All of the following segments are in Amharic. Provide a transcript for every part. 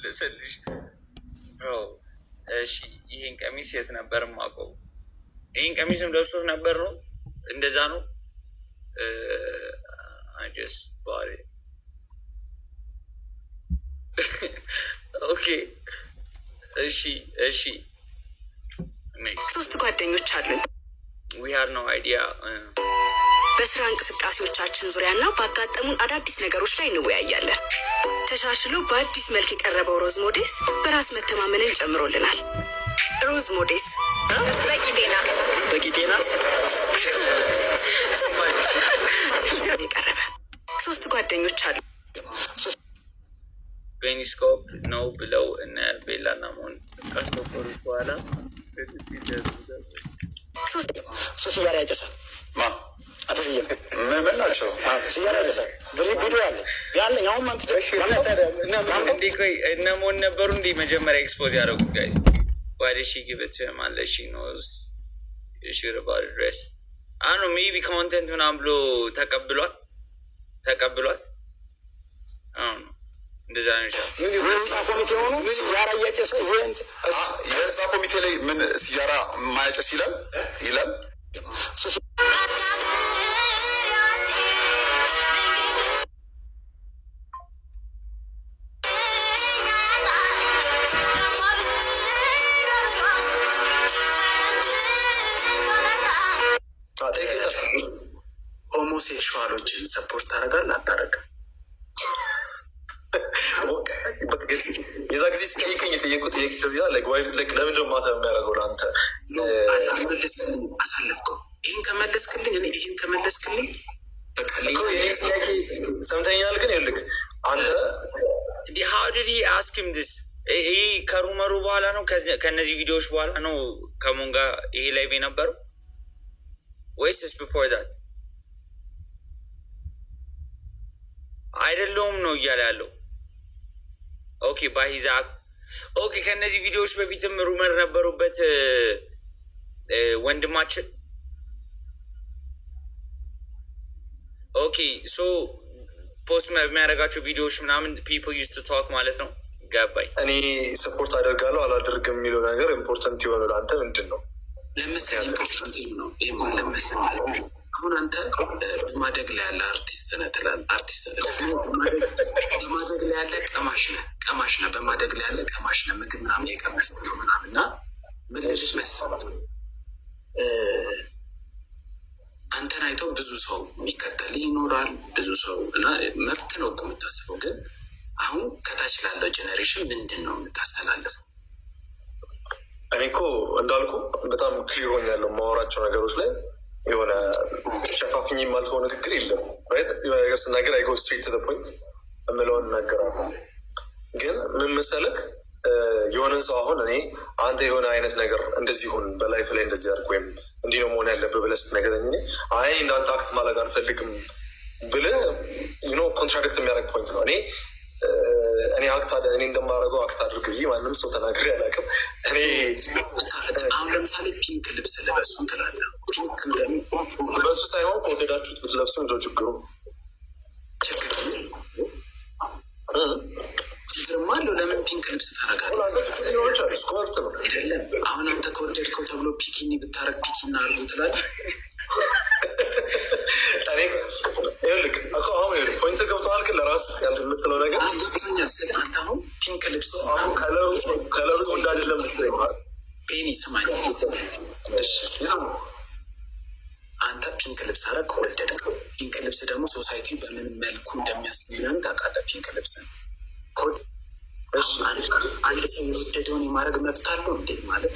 መለሰልሽ ብሮ። እሺ ይሄን ቀሚስ የት ነበር ማቀው? ይሄን ቀሚስም ለብሶት ነበር ነው እንደዛ ነው። አጀስ ባሪ ኦኬ። እሺ ሶስት ጓደኞች አሉን። we have no idea በስራ እንቅስቃሴዎቻችን ዙሪያና ባጋጠሙን አዳዲስ ነገሮች ላይ እንወያያለን። ተሻሽሎ በአዲስ መልክ የቀረበው ሮዝ ሞዴስ በራስ መተማመንን ጨምሮልናል። ሮዝ ሞዴስ በቂ ጤና የቀረበ ሶስት ጓደኞች አሉ። ቤኒስኮፕ ነው ብለው እነ ቤላና ሞን ካስተቆሩት በኋላ ሲጋራ ያጨሳል። ምን ናቸው? ሲጋራ ያጨሳል። ቪዲዮ አለ ያለኝ አሁን እነ ሞን ነበሩ እንዲህ መጀመሪያ ኤክስፖዝ ያደረጉት ጋይስ። why did she give it to him unless she knows shit about the dress? I don't know, maybe content ምናምን ብሎ ተቀብሏት I don't know። እንደዛ ነው ይሻላል። የህንፃ ኮሚቴ ሆኖ ሲጋራ እያጨሰ የህንፃ ኮሚቴ ላይ ምን ሲጋራ ማያጨስ ይላል። ሆሞሴክሹዋሎችን ሰፖርት ታደርጋለህ አታደርግም? የዛ ጊዜ ስጠይቀኝ የጠየቁት ዚያ ለምንድን ነው ማታ የሚያደርገው ለአንተ አሳለፍከው። ይህን ከመለስክልኝ በቃ ሰምተኛል። ግን ይኸውልህ አንተ how did he ask him this? ይሄ ከሩመሩ በኋላ ነው ከነዚህ ቪዲዮዎች በኋላ ነው ከሞን ጋር ይሄ ላይቭ የነበረው ወይስ before that? አይደለውም ነው እያለ ያለው። ኦኬ ባይ ሂዝ አክት ኦኬ። ከነዚህ ቪዲዮዎች በፊትም ሩመር ነበሩበት ወንድማችን። ኦኬ ሶ ፖስት የሚያደርጋቸው ቪዲዮዎች ምናምን ፒፕል ዩዝ ቱ ቶክ ማለት ነው። ገባኝ። እኔ ሰፖርት አደርጋለሁ አላደርግም የሚለው ነገር ኢምፖርታንት የሆነ ለአንተ ምንድን ነው? ለምሳሌ ኢምፖርታንት ነው ለምሳሌ አሁን አንተ በማደግ ላይ ያለ አርቲስት ነህ ትላለህ። አርቲስት በማደግ ላይ ያለ ቀማሽ ነህ። በማደግ ላይ ያለ ቀማሽ ነህ። ምግብ ምናምን የቀመስ ምናምን እና ምልሽ መሰለህ አንተን አይተው ብዙ ሰው የሚከተል ይኖራል። ብዙ ሰው እና መብት ነው እኮ የምታስበው። ግን አሁን ከታች ላለው ጄኔሬሽን ምንድን ነው የምታስተላልፈው? እኔ እኮ እንዳልኩ በጣም ክሊር ሆኛለሁ ማወራቸው ነገሮች ላይ የሆነ ሸፋፍኝ የማልፈው ንግግር የለም። የሆነ ነገር ስናገር አይጎ ስትሬት ቱ ዘ ፖይንት የምለውን እነግራለሁ። ግን ምን መሰለህ የሆነን ሰው አሁን እኔ አንተ የሆነ አይነት ነገር እንደዚህ ሁን በላይፍ ላይ እንደዚህ አድርግ ወይም እንዲህ ነው መሆን ያለብህ ብለህ ስትነግረኝ እኔ አይ እንዳንተ አክት ማድረግ አልፈልግም ብለህ ኮንትራዲክት የሚያደርግ ፖይንት ነው። እኔ እንደማደርገው አክት አድርግ ብዬ ማንም ሰው ተናግሬ አላውቅም። አሁን ለምሳሌ ፒንክ ልብስ ለበሱ ትላለህ። በሱ ሳይሆን ከወደዳችሁት ብትለብሱ እንደው ችግርም አለው። ለምን ፒንክ ልብስ ታደርጋለህ? አሁን አንተ ከወደድከው ተብሎ ፒኪኒ ብታረግ ፒኪና አርጉ ትላለህ። ፖይንት ገብተዋል። ግን ለራስ ያለ የምትለው ነገር ገብቶኛል። ስለ አንተ አሁን ፒንክ ልብስ ከለሩ እንዳይደለም ፔኒ ስማኝ፣ አንተ ፒንክ ልብስ አረግ ከወደድከው። ፒንክ ልብስ ደግሞ ሶሳይቲ በምን መልኩ እንደሚያስብለን ታውቃለህ። ፒንክ ልብስ አንድ ሰው የወደደውን የማድረግ መብት አለው እንዴ? ማለት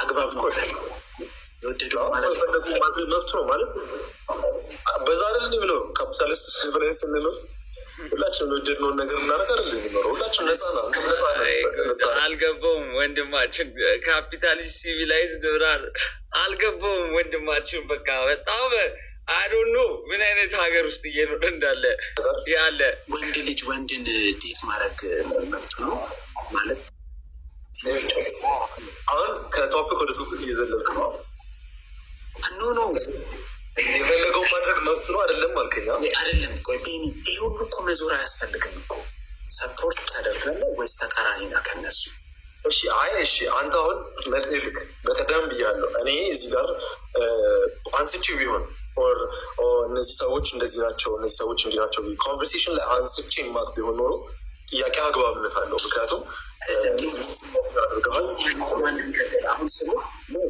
አግባብ ነው። የወደደው መብት ነው ማለት በዛ አይደል ብለው ካፒታሊስት ብለን ስንለው ሁላችንም የወደድነውን ነገር እናደርግ አይደል የሚኖረው። ሁላችንም ነፃ ነው። አልገባውም ወንድማችን ካፒታሊስት ሲቪላይዝድ ብራር አልገባውም ወንድማችን። በቃ በጣም አይዶን ኖ ምን አይነት ሀገር ውስጥ እየኖረ እንዳለ ያለ ወንድ ልጅ ወንድን ዴት ማድረግ መብቱ ነው ማለት አሁን ከቶፒክ ወደ ቶፒክ እየዘለልክ ነው። ኖ የፈለገው ማድረግ መብቱ ነው አይደለም አልከኝ። አይደለም ቆይ ይህ ሁሉ እኮ መዞር አያስፈልግም እኮ ሰፖርት ታደርጋለህ ወይስ ተቃራኒ ነህ ከነሱ? እሺ አንተ አሁን ልክ በቀደም ብያለሁ። እኔ እዚህ ጋር አንስቼው ቢሆን እነዚህ ሰዎች እንደዚህ ናቸው፣ እነዚህ ሰዎች እንዲህ ናቸው ኮንቨርሴሽን ላይ አንስቼ ማቅ ቢሆን ኖሮ ጥያቄ አግባብነት አለው። ምክንያቱም አሁን ስሙ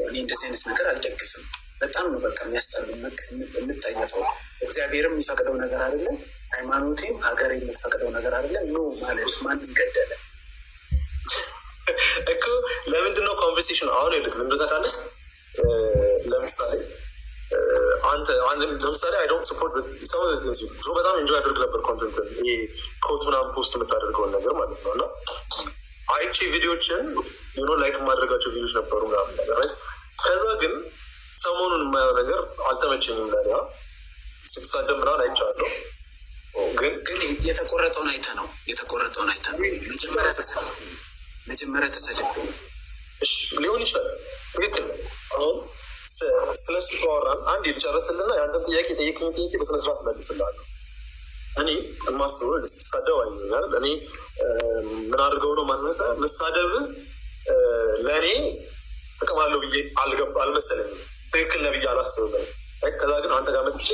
እኔ እንደዚህ አይነት ነገር አልደግፍም። በጣም ነው በቃ የምጠየፈው። እግዚአብሔርም የሚፈቅደው ነገር አይደለም፣ ሃይማኖቴም ሀገር የምትፈቅደው ነገር አይደለም። ኖ ማለት ማንን ገደለ እኮ ለምንድነው ኮንቨርሴሽን አሁን ይልቅ ምን ታውቃለህ? ለምሳሌ አንተ ለምሳሌ አይ ዶንት ሰፖርት ሰው ድሮ በጣም ኢንጆይ አድርግ ነበር ኮንተንት ይሄ ኮት ምናምን ፖስት የምታደርገውን ነገር ማለት ነው። እና አይቼ ቪዲዮችን ላይክ የማድረጋቸው ቪዲዮች ነበሩ ምናምን ነገር ላይ ከዛ ግን ሰሞኑን የማየው ነገር አልተመቸኝም። ለያ ስትሳደብ ምናምን አይቻለሁ። ግን የተቆረጠውን አይተህ ነው መጀመሪያ ተሰደብ ሊሆን ይችላል። ትክክል ነው። አሁን ስለሱ ካወራን አንድ የጨረስልና የአንተን ጥያቄ ጠየቅኝ ጥያቄ በስነስርዓት መልስልሃለሁ። እኔ የማስበው ስትሳደብ አይኛል። እኔ ምን አድርገው ነው ማለት መሳደብ ለእኔ ጥቅም አለው ብዬ አልመሰለኝም። ትክክል ነህ ብዬ አላስብም። ከዛ ግን አንተ ጋር መጥቼ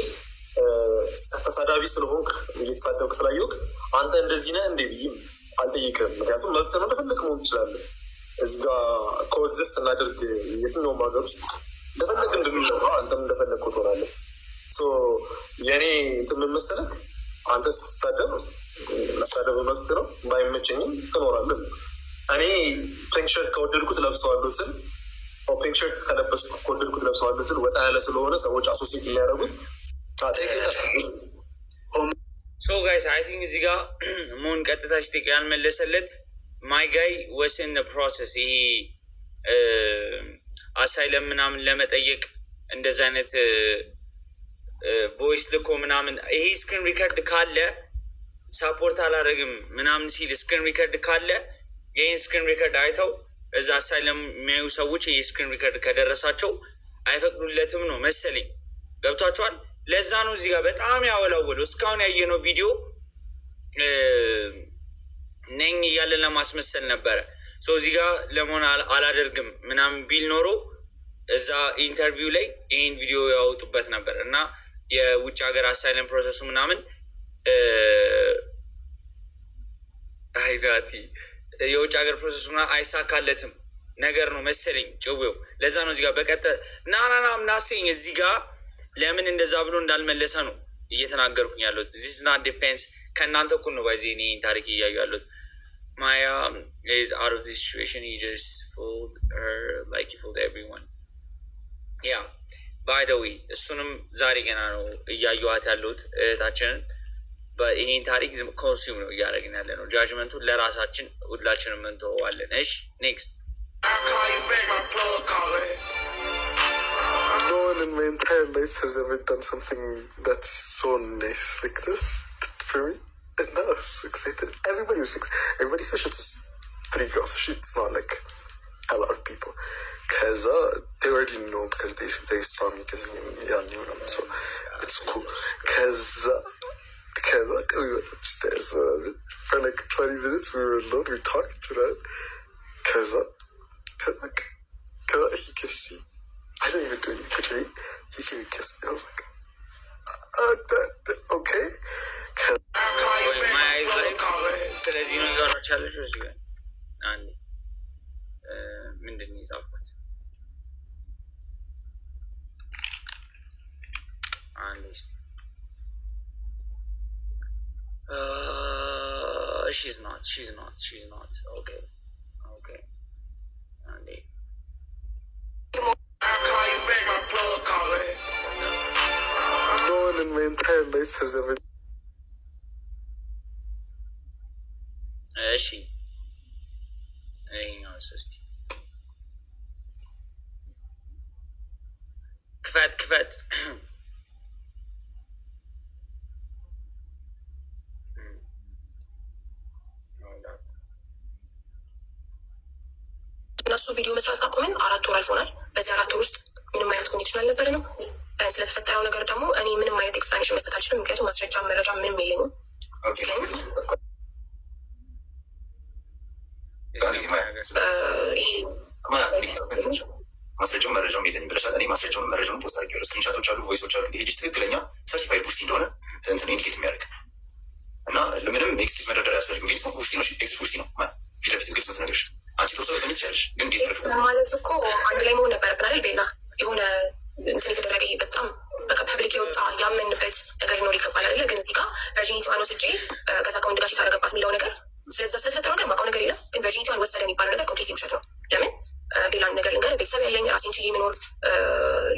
ተሳዳቢ ስለሆንክ እየተሳደብክ ስላየሁክ አንተ እንደዚህ ነህ እንዴ ብዬ አልጠይቅም። ምክንያቱም መብት ነው፣ እንደፈለግ መሆን ትችላለህ። እዚህ ጋ ኮኤግዚስት እናደርግ የትኛውም ሀገር ውስጥ እንደፈለግ እንድንኖረ አንተም እንደፈለግ ትሆናለህ። የእኔ እንትን ምን መሰለህ፣ አንተ ስትሳደብ መሳደብ መብት ነው፣ ባይመቸኝም ትኖራለህ። እኔ ፒንክ ሸርት ከወደድኩት ለብሰዋለሁ ስል ፒንክ ሸርት ከለበስኩ ከወደድኩት ለብሰዋለሁ ስል ወጣ ያለ ስለሆነ ሰዎች አሶሴት የሚያደርጉት ሶ ጋይስ አይ ቲንክ እዚህ ጋር መሆን ቀጥታ ስቴቅ ያልመለሰለት ማይ ጋይ ወስን ፕሮሰስ ይሄ አሳይለም ምናምን ለመጠየቅ እንደዚ አይነት ቮይስ ልኮ ምናምን ይሄ ስክሪን ሪከርድ ካለ ሳፖርት አላደረግም ምናምን ሲል ስክሪን ሪከርድ ካለ ይህን ስክሪን ሪከርድ አይተው እዛ አሳይለም የሚያዩ ሰዎች ይህ ስክሪን ሪከርድ ከደረሳቸው አይፈቅዱለትም ነው መሰለኝ። ገብቷቸዋል። ለዛ ነው እዚህ ጋር በጣም ያወላወለው። እስካሁን ያየነው ቪዲዮ ነኝ እያለን ለማስመሰል ነበረ። እዚህ ጋር ለመሆን አላደርግም ምናምን ቢል ኖሮ እዛ ኢንተርቪው ላይ ይህን ቪዲዮ ያወጡበት ነበር እና የውጭ ሀገር አሳይለም ፕሮሰሱ ምናምን አይጋቲ የውጭ ሀገር ፕሮሰሱ ምናምን አይሳካለትም ነገር ነው መሰለኝ ጭዌው። ለዛ ነው እዚህ ጋር በቀጠ ናናና ምናሰኝ እዚህ ጋር ለምን እንደዛ ብሎ እንዳልመለሰ ነው እየተናገርኩኝ ያለሁት። ዚስ ናት ዲፌንስ ከእናንተ እኩል ነው። ባይዜ እኔ ታሪክ እያዩ ያለሁት ማያ is out of this situation. He just fooled her like he fooled everyone. Yeah, by the way እሱንም ዛሬ ገና ነው እያዩዋት ያለሁት እህታችንን። ይህን ታሪክ ኮንሱም ነው እያደረግን ያለ ነው። ጃጅመንቱን ለራሳችን ሁላችንም እንተዋለን። እሺ ኔክስት No one in my entire life has ever done something that's so nice like this for me. And I was excited. Everybody was excited. Everybody says it's 3 girls. It's not like a lot of people. Because they already know because they saw me because I knew them. So it's cool. Because we went upstairs for like 20 minutes. We were alone. We talked to that. Because he can see. I didn't even do anything. Could you? He gave me a kiss. I was like, okay. My eyes like, ስለዚህ ነው የጋራች ያለችው እዚህ ጋር አንዴ ምንድን ነው የጻፍኩት? አንዴ እስኪ she's not okay አንዴ No one in my entire life has ever. እሺ ይኸኛው እስኪ ክፈት እነሱ ቪዲዮ መስራት ካቆመን 4 ወር አልፎናል። በዚህ 4 ወር ውስጥ ምንም አይነት ኮኔክሽን አልነበረንም። ስለተፈጠረው ነገር ደግሞ እኔ ምንም አይነት ኤክስፕላኔሽን መስጠት አልችልም። ምክንያቱም ማስረጃ መረጃ ምንም የለኝም። ይሄ ማስረጃውን መረጃውን የለኝም ብለሻል። እኔ ማስረጃውን መረጃውን ፖስት አድርጌ ስክሪንሻቶች አሉ፣ ቮይሶች አሉ። ይሄ ልጅ ትክክለኛ ሰርቲፋይድ ቡፍቲ እንደሆነ እንትን ኢንዲኬት የሚያደርግ እና ምንም ኤክስኪውዝ መደርደር ያስፈልግም። ግን ቡፍቲ ነው፣ ኤክስ ቡፍቲ ነው ፊት ለፊት ግልጽ መስነገርሽ አንቺ ተወሰ በጣም ትችላለሽ። ግን እንዴት ማለት እኮ አንድ ላይ መሆን ነበረብን አይደል? ቤላ የሆነ እንትን የተደረገ ይሄ በጣም በቃ ፐብሊክ የወጣ ያመንበት ነገር ሊኖር ይገባል አይደለ? ግን እዚህ ጋር ቨርጂኒቲዋን ወስጄ ከዛ ከወንድ ጋር ታረገባት የሚለው ነገር ስለዛ ስለሰጠ ነገር ማውቀው ነገር የለም። ግን ቨርጂኒቲዋን ወሰደ የሚባለው ነገር ኮምፕሊት ውሸት ነው። ለምን ሌላን ነገር ልንገር፣ ቤተሰብ ያለኝ ራሴን ችዬ የምኖር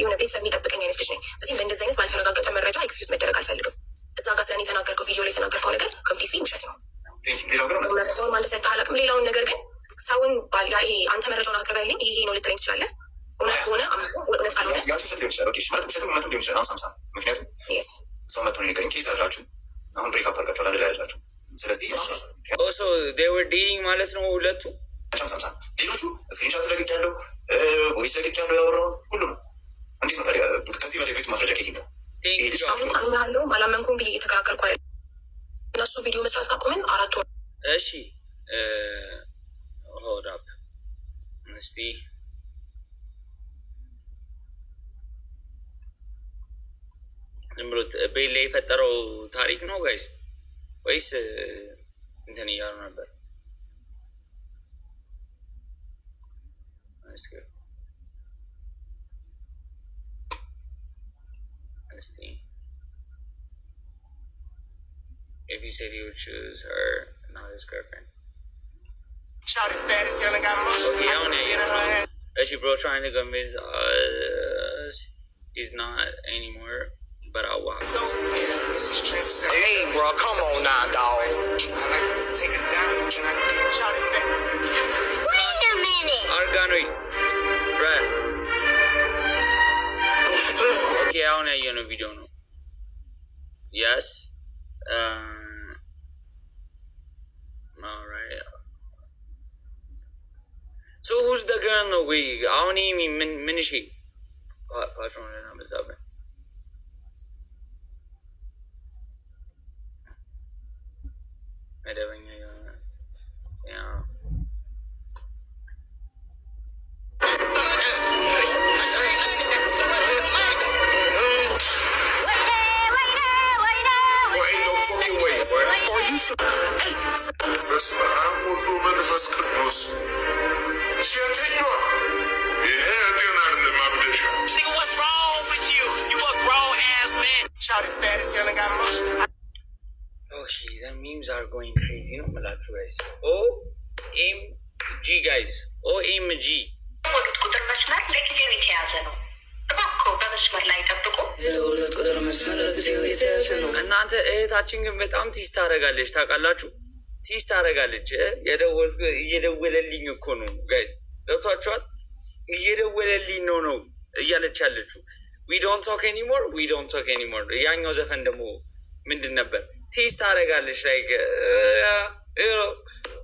የሆነ ቤተሰብ የሚጠብቀኝ አይነት ልጅ ነኝ። እዚህም በእንደዚህ አይነት ባልተረጋገጠ መረጃ ኤክስኪውዝ መደረግ አልፈልግም። እዛ ጋር ስለኔ የተናገርከው ቪዲዮ ላይ የተናገርከው ነገር ኮምፕሊት ውሸት ነው። መረጃውን ማለት ሰጠህ አላውቅም። ሌላውን ነገር ግን ሰውን ይሄ አንተ መረጃውን አቅርበልኝ ይሄ ነው ልትለኝ ትችላለህ። እውነት ከሆነ እውነት ካልሆነ ምክንያቱም ሰው መጥቶ ነገርኝ ኬዝ አላችሁ አሁን ብሬክ አፕ አድርጋችኋል አንድ ላይ ያላችሁ። ስለዚህ ማለት ነው ሁለቱ ሌሎቹ ስክሪንሻት ለቅቅ ያለው ቮይስ ለቅቅ ያለው ያወራውን ሁሉም እንዴት ነው ታዲያ? ከዚህ በላይ ቤቱ ማስረጃ ኬት ይምጣ? አሁን አላመንኩም ብዬ እየተከራከርኩ አይደል። እነሱ ቪዲዮ መስራት ካቆምን 4 ወር። እሺ ሆልድ አፕ እስቲ ዝም ብሎ ቤት ላይ የፈጠረው ታሪክ ነው ጋይስ ወይስ እንትን እያሉ ነበር? If he said he would choose her, not his girlfriend. Okay, I don't know. Is she bro trying to convince us he's not anymore? But I'll walk. Hey, bro, come on now, dog. Wait a minute. Arganoid. Bruh. Okay, I don't know video no. Yes. Alright. So who's the girl no way? I don't even minishi. Patron and I'm a yeah. Okay, the memes are going crazy. No, Malachu guys. OMG guys. OMG. እናንተ እህታችን ግን በጣም ቲስ ታደርጋለች ታውቃላችሁ። ቲስ ታደርጋለች። እየደወለልኝ እኮ ነው ጋይዝ ገብቷችኋል። እየደወለልኝ ነው እያለች ያለችው። ዊ ዶንት ቶክ ኤኒሞር ዊ ዶንት ቶክ ኤኒሞር። ያኛው ዘፈን ደግሞ ምንድን ነበር? ቲስ ታደርጋለች ላይ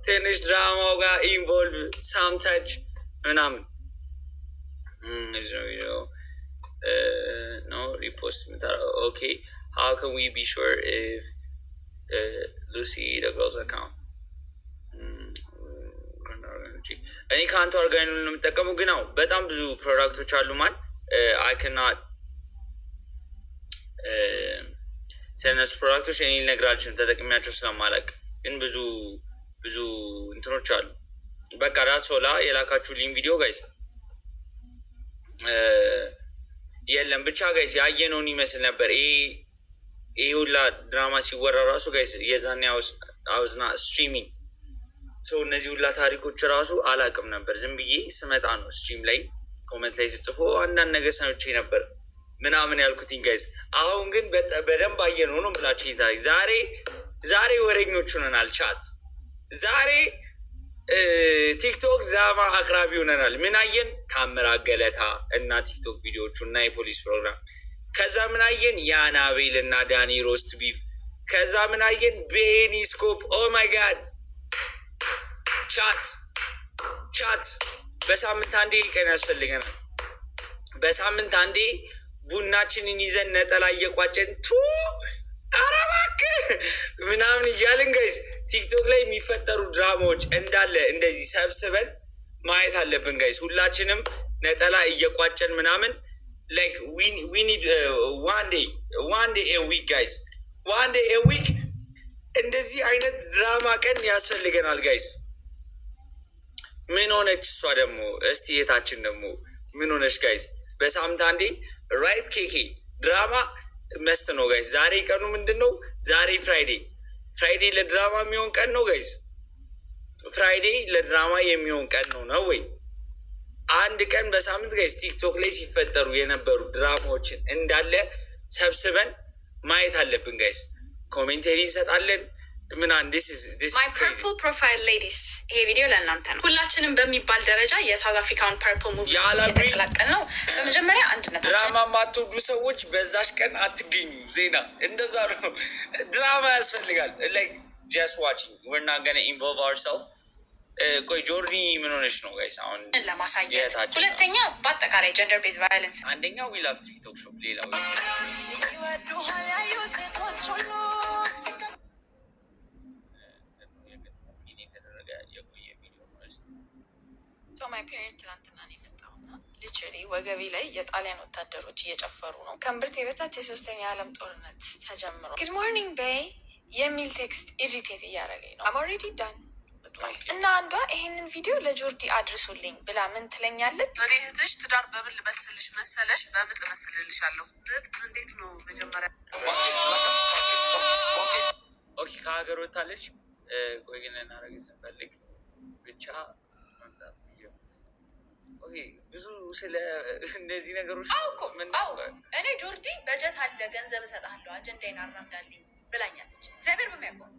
ትንሽ ድራማው ጋር ኢንቮልቭ ሳምታች ምናምን no repost. Okay, how can we be sure if Lucy the girl's account? እኔ ከአንተ ኦርጋን ነው የምጠቀሙ ግን አዎ በጣም ብዙ ፕሮዳክቶች አሉ ማለት I cannot ስለነሱ ፕሮዳክቶች እኔ ልነግራችሁም ተጠቅሚያቸው ስለማላውቅ ግን ብዙ እንትኖች አሉ። በቃ ራሶላ የላካችሁልኝ ቪዲዮ ጋይስ የለም ብቻ ጋይስ ያየነውን ይመስል ነበር። ይሄ ሁላ ድራማ ሲወራ ራሱ ጋይስ የዛኔ አውዝና ስትሪሚንግ ሰው እነዚህ ሁላ ታሪኮች ራሱ አላውቅም ነበር። ዝም ብዬ ስመጣ ነው ስትሪም ላይ ኮመንት ላይ ስጽፎ አንዳንድ ነገር ሰምቼ ነበር ምናምን ያልኩትኝ ጋይስ። አሁን ግን በደንብ አየነው ነው የምላችሁ ታሪክ። ዛሬ ወሬኞች ሆነናል። ቻት ዛሬ ቲክቶክ ድራማ አቅራቢ ሆነናል። ምን አየን? ታምራ ገለታ እና ቲክቶክ ቪዲዮቹ እና የፖሊስ ፕሮግራም። ከዛ ምን አየን? የአናቤል እና ዳኒ ሮስት ቢፍ። ከዛ ምን አየን? ቤኒስኮፕ። ኦ ማይ ጋድ ቻት በሳምንት አንዴ ቀን ያስፈልገናል። በሳምንት አንዴ ቡናችንን ይዘን ነጠላ እየቋጨን ኧረ እባክህ ምናምን እያልን ጋይስ ቲክቶክ ላይ የሚፈጠሩ ድራማዎች እንዳለ እንደዚህ ሰብስበን ማየት አለብን ጋይስ። ሁላችንም ነጠላ እየቋጨን ምናምን like we need one day a week guys, one day a week እንደዚህ አይነት ድራማ ቀን ያስፈልገናል ጋይስ። ምን ሆነች እሷ ደግሞ? እስቲ የታችን ደግሞ ምን ሆነች ጋይስ? በሳምንት አንዴ ራይት ኬኬ ድራማ መስት ነው ጋይስ። ዛሬ ቀኑ ምንድን ነው? ዛሬ ፍራይዴ ለድራማ የሚሆን ቀን ነው ጋይስ። ፍራይዴ ለድራማ የሚሆን ቀን ነው ወይ? አንድ ቀን በሳምንት ጋይስ ቲክቶክ ላይ ሲፈጠሩ የነበሩ ድራማዎችን እንዳለ ሰብስበን ማየት አለብን ጋይስ። ኮሜንቴሪ እንሰጣለን ምናምን። ማይ ፐርፕል ፕሮፋይል ሌዲስ፣ ይሄ ቪዲዮ ለእናንተ ነው። ሁላችንም በሚባል ደረጃ የሳውዝ አፍሪካውን ፐርፕል ሙቭ የተቀላቀል ነው። በመጀመሪያ አንድነታችን። ድራማ የማትወዱ ሰዎች በዛሽ ቀን አትገኙ። ዜና እንደዛ ነው። ድራማ ያስፈልጋል። ላይክ ጀስት ዋቺንግ ዌር ናት ገና ኢንቮልቭ አወርሰልቭ። ቆይ ጆርኒ ምን ሆነች ነው ጋይስ? አሁን ለማሳየት። ሁለተኛ በአጠቃላይ ጀንደር ቤዝ ቫዮለንስ። አንደኛው ዊ ላቭ ቲክቶክ ሾፕ፣ ሌላው ማይ ፔሬንት ትናንትና ነው የመጣውና ሊትራሊ ወገቤ ላይ የጣሊያን ወታደሮች እየጨፈሩ ነው። ከእምብርቴ በታች የሶስተኛ ዓለም ጦርነት ተጀምሯል። ጉድ ሞርኒንግ ቤይ የሚል ቴክስት ኢሪቴት እያደረገኝ ነው። አም ኦልሬዲ ዳን እና አንዷ ይሄንን ቪዲዮ ለጆርዲ አድርሱልኝ ብላ ምን ትለኛለች? እኔ እህትሽ ትዳር በምን ልመስልሽ መሰለሽ? በምጥ መስልልሻለሁ። ምጥ እንዴት ነው? መጀመሪያ ኦኬ ከሀገር ወታለች። ቆይ ግን እናደርግ ስንፈልግ ብቻ ብዙ ስለ እነዚህ ነገሮች እኔ ጆርዲ በጀት አለ ገንዘብ እሰጥሃለሁ አጀንዳዬን አራምዳልኝ ብላኛለች። እግዚአብሔር በሚያውቀው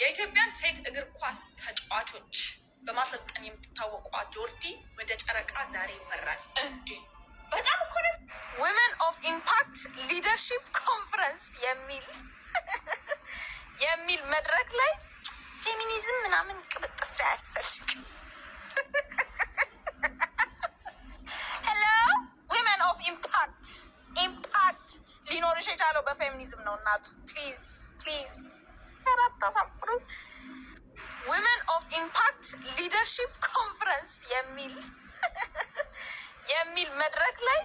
የኢትዮጵያን ሴት እግር ኳስ ተጫዋቾች በማሰልጠን የምትታወቋ ጆርዲ ወደ ጨረቃ ዛሬ ይበራል። እንዴ በጣም እኮ ነው። ዊመን ኦፍ ኢምፓክት ሊደርሺፕ ኮንፈረንስ የሚል መድረክ ላይ ፌሚኒዝም ምናምን ቅብጥስ አያስፈልግ። ኢምፓክት ሊኖርሽ የቻለው በፌሚኒዝም ነው እናቱ። ፕሊዝ አታሳፍሩ። ዊመን ኦፍ ኢምፓክት ሊደርሺፕ ኮንፈረንስ የሚል መድረክ ላይ